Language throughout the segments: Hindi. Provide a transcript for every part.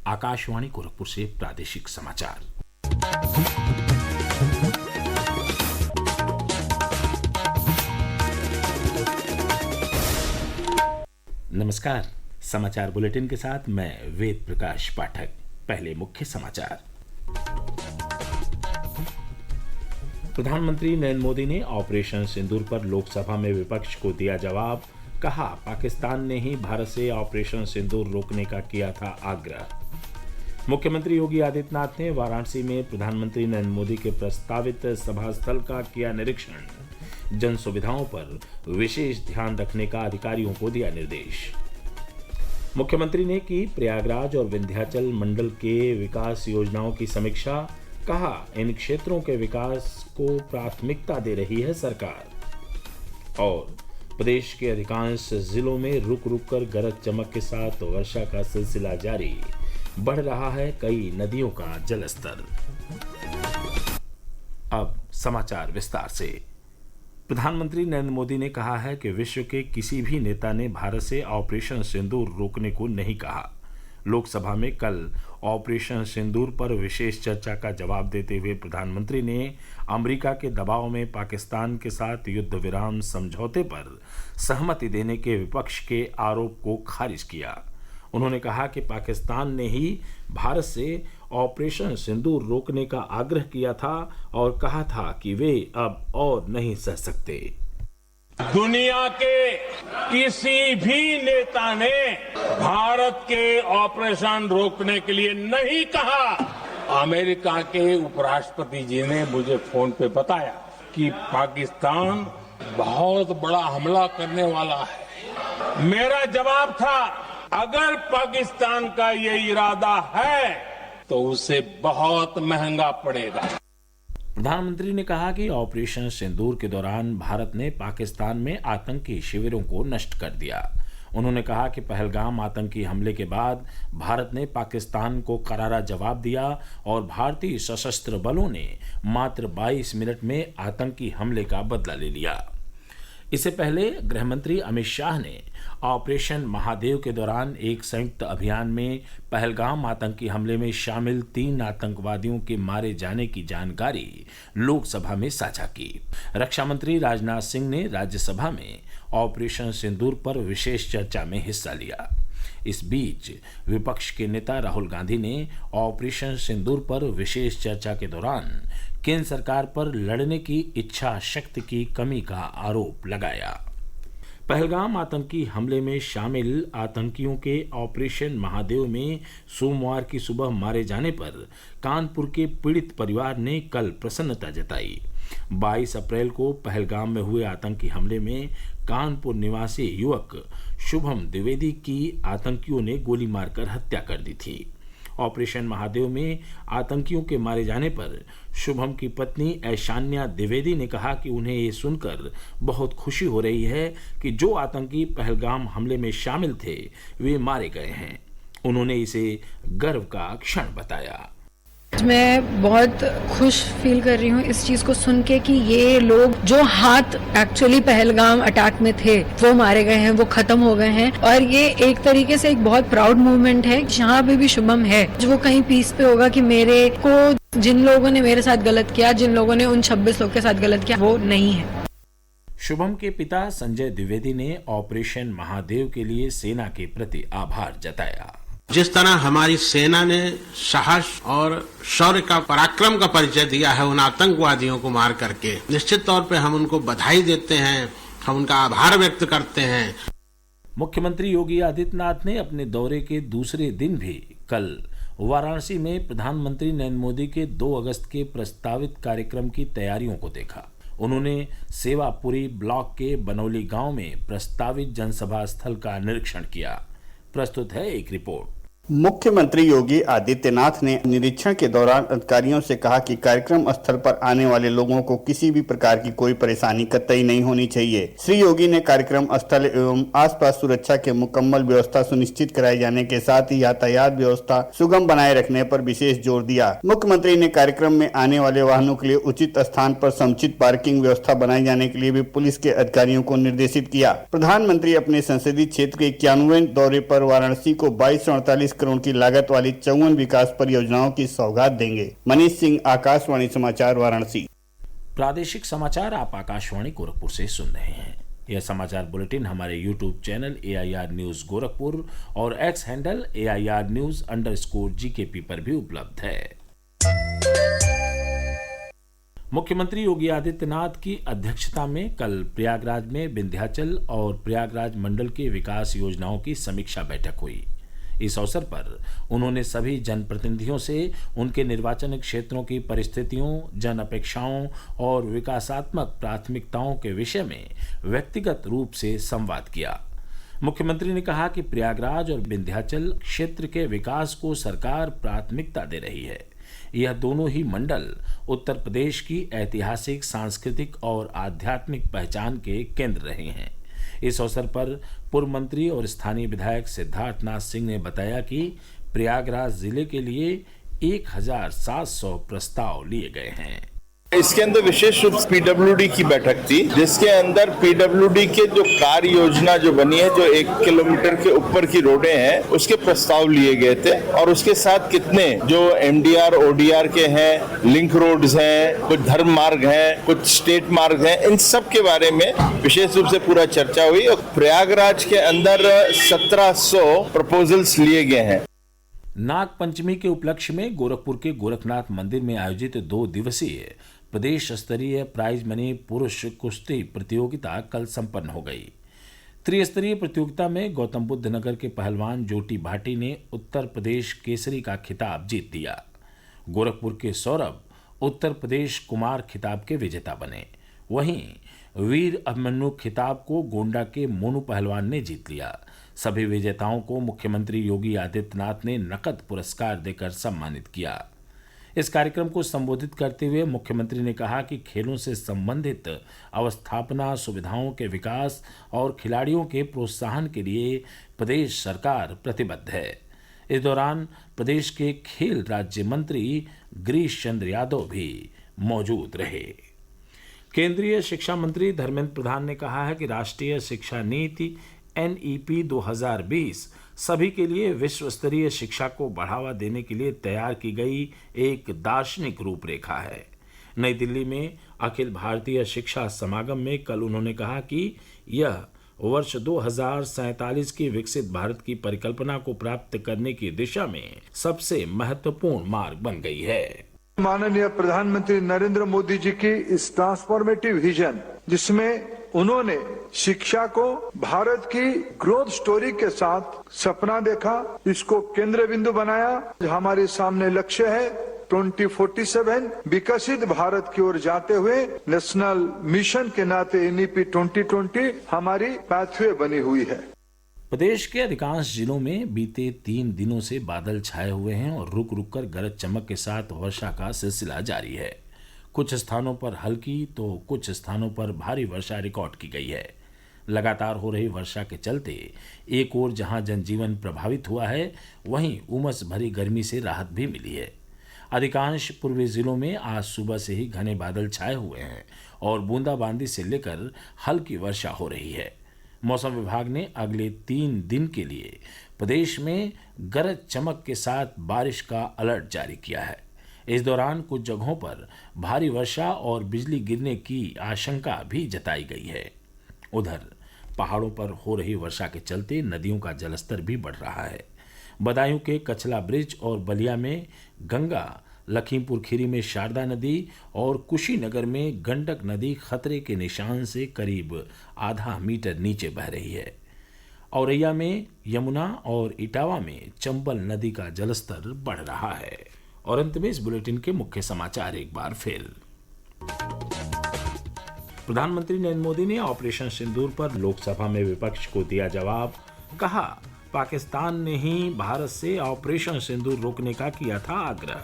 आकाशवाणी गोरखपुर से प्रादेशिक समाचार। नमस्कार। समाचार बुलेटिन के साथ मैं वेद प्रकाश पाठक। पहले मुख्य समाचार। प्रधानमंत्री नरेंद्र मोदी ने ऑपरेशन सिंदूर पर लोकसभा में विपक्ष को दिया जवाब। कहा, पाकिस्तान ने ही भारत से ऑपरेशन सिंदूर रोकने का किया था आग्रह। मुख्यमंत्री योगी आदित्यनाथ ने वाराणसी में प्रधानमंत्री नरेंद्र मोदी के प्रस्तावित सभा स्थल का किया निरीक्षण। जन सुविधाओं पर विशेष ध्यान रखने का अधिकारियों को दिया निर्देश। मुख्यमंत्री ने की प्रयागराज और विंध्याचल मंडल के विकास योजनाओं की समीक्षा। कहा, इन क्षेत्रों के विकास को प्राथमिकता दे रही है सरकार। और प्रदेश के अधिकांश जिलों में रुक रुक कर गरज चमक के साथ वर्षा का सिलसिला जारी। बढ़ रहा है कई नदियों का जलस्तर। अब समाचार विस्तार से। प्रधानमंत्री नरेंद्र मोदी ने कहा है कि विश्व के किसी भी नेता ने भारत से ऑपरेशन सिंदूर रोकने को नहीं कहा। लोकसभा में कल ऑपरेशन सिंदूर पर विशेष चर्चा का जवाब देते हुए प्रधानमंत्री ने अमेरिका के दबाव में पाकिस्तान के साथ युद्ध विराम समझौते पर सहमति देने के विपक्ष के आरोप को खारिज किया। उन्होंने कहा कि पाकिस्तान ने ही भारत से ऑपरेशन सिंदूर रोकने का आग्रह किया था और कहा था कि वे अब और नहीं सह सकते। दुनिया के किसी भी नेता ने भारत के ऑपरेशन रोकने के लिए नहीं कहा। अमेरिका के उपराष्ट्रपति जी ने मुझे फोन पे बताया कि पाकिस्तान बहुत बड़ा हमला करने वाला है। मेरा जवाब था, अगर पाकिस्तान का ये इरादा है तो उसे बहुत महंगा पड़ेगा। प्रधानमंत्री ने कहा कि ऑपरेशन सिंदूर के दौरान भारत ने पाकिस्तान में आतंकी शिविरों को नष्ट कर दिया। उन्होंने कहा कि पहलगाम आतंकी हमले के बाद भारत ने पाकिस्तान को करारा जवाब दिया और भारतीय सशस्त्र बलों ने मात्र 22 मिनट में आतंकी हमले का बदला ले लिया। इससे पहले गृहमंत्री अमित शाह ने ऑपरेशन महादेव के दौरान एक संयुक्त अभियान में पहलगाम आतंकी हमले में शामिल 3 आतंकवादियों के मारे जाने की जानकारी लोकसभा में साझा की। रक्षा मंत्री राजनाथ सिंह ने राज्यसभा में ऑपरेशन सिंदूर पर विशेष चर्चा में हिस्सा लिया। इस बीच विपक्ष के नेता राहुल गांधी ने ऑपरेशन सिंदूर पर विशेष चर्चा के दौरान केंद्र सरकार पर लड़ने की इच्छा शक्ति की कमी का आरोप लगाया। पहलगाम आतंकी हमले में शामिल आतंकियों के ऑपरेशन महादेव में सोमवार की सुबह मारे जाने पर कानपुर के पीड़ित परिवार ने कल प्रसन्नता जताई। 22 अप्रैल को पहलगाम में हुए आतंकी हमले में कानपुर निवासी युवक शुभम द्विवेदी की आतंकियों ने गोली मारकर हत्या कर दी थी। ऑपरेशन महादेव में आतंकियों के मारे जाने पर शुभम की पत्नी ऐशान्या द्विवेदी ने कहा कि उन्हें ये सुनकर बहुत खुशी हो रही है कि जो आतंकी पहलगाम हमले में शामिल थे वे मारे गए हैं। उन्होंने इसे गर्व का क्षण बताया। मैं बहुत खुश फील कर रही हूँ इस चीज को सुन के कि ये लोग जो हाथ एक्चुअली पहलगाम अटैक में थे वो मारे गए हैं, वो खत्म हो गए हैं। और ये एक तरीके से एक बहुत प्राउड मूवमेंट है। जहाँ पे भी शुभम है वो कहीं पीस पे होगा कि मेरे को जिन लोगों ने मेरे साथ गलत किया, जिन लोगों ने उन 26 लोग के साथ गलत किया, वो नहीं है। शुभम के पिता संजय द्विवेदी ने ऑपरेशन महादेव के लिए सेना के प्रति आभार जताया। जिस तरह हमारी सेना ने साहस और शौर्य का पराक्रम का परिचय दिया है उन आतंकवादियों को मार करके, निश्चित तौर पे हम उनको बधाई देते हैं, हम उनका आभार व्यक्त करते हैं। मुख्यमंत्री योगी आदित्यनाथ ने अपने दौरे के दूसरे दिन भी कल वाराणसी में प्रधानमंत्री नरेंद्र मोदी के 2 अगस्त के प्रस्तावित कार्यक्रम की तैयारियों को देखा। उन्होंने सेवापुरी ब्लॉक के बनौली गांव में प्रस्तावित जनसभा स्थल का निरीक्षण किया। प्रस्तुत है एक रिपोर्ट। मुख्यमंत्री योगी आदित्यनाथ ने निरीक्षण के दौरान अधिकारियों से कहा कि कार्यक्रम स्थल पर आने वाले लोगों को किसी भी प्रकार की कोई परेशानी कतई नहीं होनी चाहिए। श्री योगी ने कार्यक्रम स्थल एवं आसपास सुरक्षा के मुकम्मल व्यवस्था सुनिश्चित कराए जाने के साथ ही यातायात व्यवस्था सुगम बनाए रखने पर विशेष जोर दिया। मुख्यमंत्री ने कार्यक्रम में आने वाले वाहनों के लिए उचित स्थान पर समुचित पार्किंग व्यवस्था बनाए जाने के लिए भी पुलिस के अधिकारियों को निर्देशित किया। प्रधानमंत्री अपने संसदीय क्षेत्र के 91वें दौरे पर वाराणसी को 2248 करोड़ की लागत वाली 54 विकास परियोजनाओं की सौगात देंगे। मनीष सिंह, आकाशवाणी समाचार, वाराणसी। प्रादेशिक समाचार आप आकाशवाणी गोरखपुर से सुन रहे हैं। यह समाचार बुलेटिन हमारे YouTube channel AIR news Gorakhpur और X हैंडल AIR News_GKP पर भी उपलब्ध है। मुख्यमंत्री योगी आदित्यनाथ की अध्यक्षता में कल प्रयागराज में विंध्याचल और प्रयागराज मंडल के विकास योजनाओं की समीक्षा बैठक हुई। इस अवसर पर उन्होंने सभी जनप्रतिनिधियों से उनके निर्वाचन क्षेत्रों की परिस्थितियों, जन अपेक्षाओं और विकासात्मक प्राथमिकताओं के विषय में व्यक्तिगत रूप से संवाद किया। मुख्यमंत्री ने कहा कि प्रयागराज और विंध्याचल क्षेत्र के विकास को सरकार प्राथमिकता दे रही है। यह दोनों ही मंडल उत्तर प्रदेश की ऐतिहासिक, सांस्कृतिक और आध्यात्मिक पहचान के केंद्र रहे हैं। इस अवसर पर पूर्व मंत्री और स्थानीय विधायक सिद्धार्थनाथ सिंह ने बताया कि प्रयागराज जिले के लिए 1700 प्रस्ताव लिए गए हैं। इसके अंदर विशेष रूप से पीडब्ल्यूडी की बैठक थी, जिसके अंदर पीडब्ल्यूडी के जो कार्य योजना जो बनी है, जो 1 किलोमीटर के ऊपर की रोडें हैं, उसके प्रस्ताव लिए गए थे और उसके साथ कितने जो MDR ODR के हैं, लिंक रोड्स हैं, कुछ धर्म मार्ग हैं, कुछ स्टेट मार्ग हैं, इन सब के बारे में विशेष रूप से पूरा चर्चा हुई और प्रयागराज के अंदर 1700 प्रपोजल्स लिए गए हैं। नाग पंचमी के उपलक्ष्य में गोरखपुर के गोरखनाथ मंदिर में आयोजित 2 दिवसीय प्रदेश स्तरीय प्राइज मनी पुरुष कुश्ती प्रतियोगिता कल संपन्न हो गई। त्रिस्तरीय प्रतियोगिता में गौतम बुद्ध नगर के पहलवान ज्योति भाटी ने उत्तर प्रदेश केसरी का खिताब जीत लिया। गोरखपुर के सौरभ उत्तर प्रदेश कुमार खिताब के विजेता बने। वहीं वीर अभिमन्यु खिताब को गोंडा के मोनू पहलवान ने जीत लिया। सभी विजेताओं को मुख्यमंत्री योगी आदित्यनाथ ने नकद पुरस्कार देकर सम्मानित किया। इस कार्यक्रम को संबोधित करते हुए मुख्यमंत्री ने कहा कि खेलों से संबंधित अवस्थापना सुविधाओं के विकास और खिलाड़ियों के प्रोत्साहन के लिए प्रदेश सरकार प्रतिबद्ध है। इस दौरान प्रदेश के खेल राज्य मंत्री गिरीश चंद्र यादव भी मौजूद रहे। केंद्रीय शिक्षा मंत्री धर्मेंद्र प्रधान ने कहा है कि राष्ट्रीय शिक्षा नीति NEP 2020 सभी के लिए विश्व स्तरीय शिक्षा को बढ़ावा देने के लिए तैयार की गई एक दार्शनिक रूपरेखा है। नई दिल्ली में अखिल भारतीय शिक्षा समागम में कल उन्होंने कहा कि यह वर्ष 2047 की विकसित भारत की परिकल्पना को प्राप्त करने की दिशा में सबसे महत्वपूर्ण मार्ग बन गई है। माननीय प्रधानमंत्री नरेंद्र मोदी जी की इस ट्रांसफॉर्मेटिव विजन, जिसमें उन्होंने शिक्षा को भारत की ग्रोथ स्टोरी के साथ सपना देखा, इसको केंद्र बिंदु बनाया। हमारे सामने लक्ष्य है 2047 विकसित भारत की ओर जाते हुए नेशनल मिशन के नाते NEP 2020 हमारी पाथवे बनी हुई है। प्रदेश के अधिकांश जिलों में बीते 3 दिनों से बादल छाए हुए हैं और रुक रुक कर गरज चमक के साथ वर्षा का सिलसिला जारी है। कुछ स्थानों पर हल्की तो कुछ स्थानों पर भारी वर्षा रिकॉर्ड की गई है। लगातार हो रही वर्षा के चलते एक ओर जहां जनजीवन प्रभावित हुआ है, वहीं उमस भरी गर्मी से राहत भी मिली है। अधिकांश पूर्वी जिलों में आज सुबह से ही घने बादल छाए हुए हैं और बूंदाबांदी से लेकर हल्की वर्षा हो रही है। मौसम विभाग ने अगले 3 दिन के लिए प्रदेश में गरज चमक के साथ बारिश का अलर्ट जारी किया है। इस दौरान कुछ जगहों पर भारी वर्षा और बिजली गिरने की आशंका भी जताई गई है। उधर पहाड़ों पर हो रही वर्षा के चलते नदियों का जलस्तर भी बढ़ रहा है। बदायूं के कछला ब्रिज और बलिया में गंगा, लखीमपुर खीरी में शारदा नदी और कुशीनगर में गंडक नदी खतरे के निशान से करीब आधा मीटर नीचे बह रही है। औरैया में यमुना और इटावा में चंबल नदी का जलस्तर बढ़ रहा है। और अंत में इस बुलेटिन के मुख्य समाचार एक बार फिर। प्रधानमंत्री नरेंद्र मोदी ने ऑपरेशन सिंदूर पर लोकसभा में विपक्ष को दिया जवाब। कहा, पाकिस्तान ने ही भारत से ऑपरेशन सिंदूर रोकने का किया था आग्रह।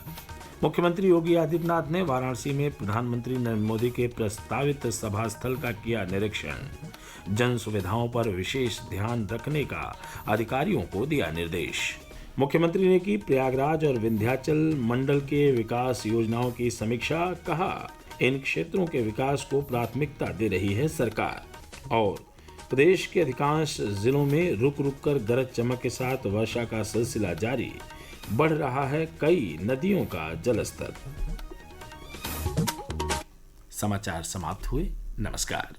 मुख्यमंत्री योगी आदित्यनाथ ने वाराणसी में प्रधानमंत्री नरेंद्र मोदी के प्रस्तावित सभा स्थल का किया निरीक्षण। जन सुविधाओं पर विशेष ध्यान रखने का अधिकारियों को दिया निर्देश। मुख्यमंत्री ने की प्रयागराज और विंध्याचल मंडल के विकास योजनाओं की समीक्षा। कहा, इन क्षेत्रों के विकास को प्राथमिकता दे रही है सरकार। और प्रदेश के अधिकांश जिलों में रुक रुक कर गरज चमक के साथ वर्षा का सिलसिला जारी, बढ़ रहा है कई नदियों का जलस्तर। समाचार समाप्त हुए। नमस्कार।